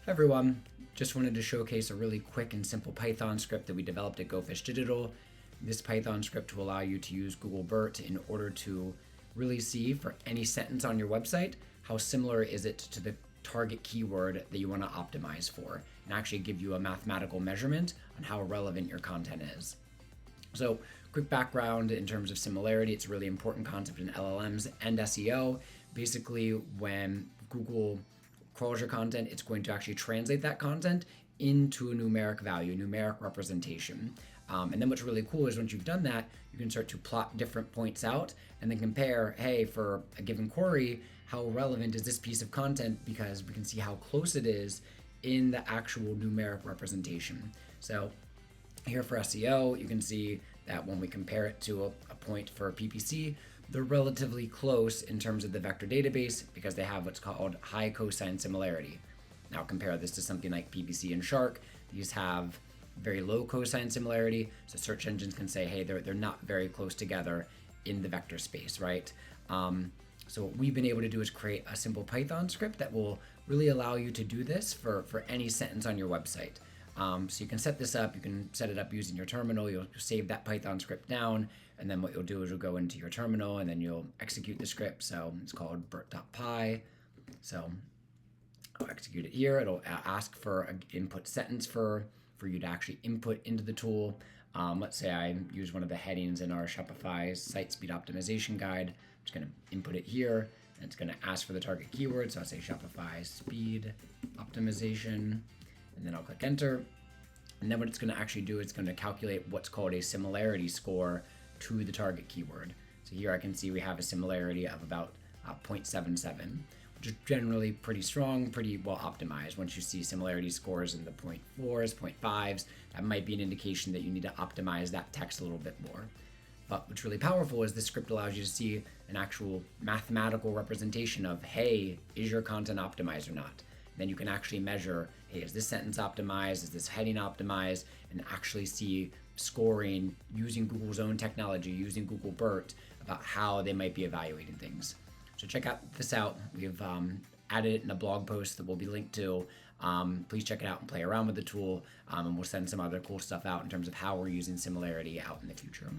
Hi everyone, just wanted to showcase a really quick and simple Python script that we developed at GoFish Digital. This Python script will allow you to use Google BERT in order to really see for any sentence on your website, how similar is it to the target keyword that you want to optimize for, and actually give you a mathematical measurement on how relevant your content is. So, quick background in terms of similarity, it's a really important concept in LLMs and SEO. Basically, when Google crawls your content, it's going to actually translate that content into a numeric value, numeric representation. And then what's really cool is once you've done that, you can start to plot different points out and then compare, hey, for a given query, how relevant is this piece of content, because we can see how close it is in the actual numeric representation. So here for SEO, you can see that when we compare it to a point for PPC, they're relatively close in terms of the vector database because they have what's called high cosine similarity. Now compare this to something like PPC and Shark. These have very low cosine similarity, so search engines can say, hey, they're not very close together in the vector space, right? So what we've been able to do is create a simple Python script that will really allow you to do this for any sentence on your website. So you can set this up, you can set it up using your terminal, you'll save that Python script down, and then what you'll do is you'll go into your terminal and then you'll execute the script. So it's called BERT.py. So I'll execute it here. It'll ask for an input sentence for you to actually input into the tool. Let's say I use one of the headings in our Shopify site speed optimization guide. I'm just going to input it here, and it's going to ask for the target keyword. So I'll say Shopify speed optimization, and then I'll click enter. And then what it's going to actually do is it's going to calculate what's called a similarity score to the target keyword. So here I can see we have a similarity of about 0.77, which is generally pretty strong, pretty well optimized. Once you see similarity scores in the 0.4s, 0.5s, that might be an indication that you need to optimize that text a little bit more. But what's really powerful is this script allows you to see an actual mathematical representation of, hey, is your content optimized or not? Then you can actually measure, hey, is this sentence optimized? Is this heading optimized? And actually see scoring using Google's own technology, using Google BERT, about how they might be evaluating things. So check this out. We've added it in a blog post that will be linked to. Please check it out and play around with the tool. And we'll send some other cool stuff out in terms of how we're using Similarity out in the future.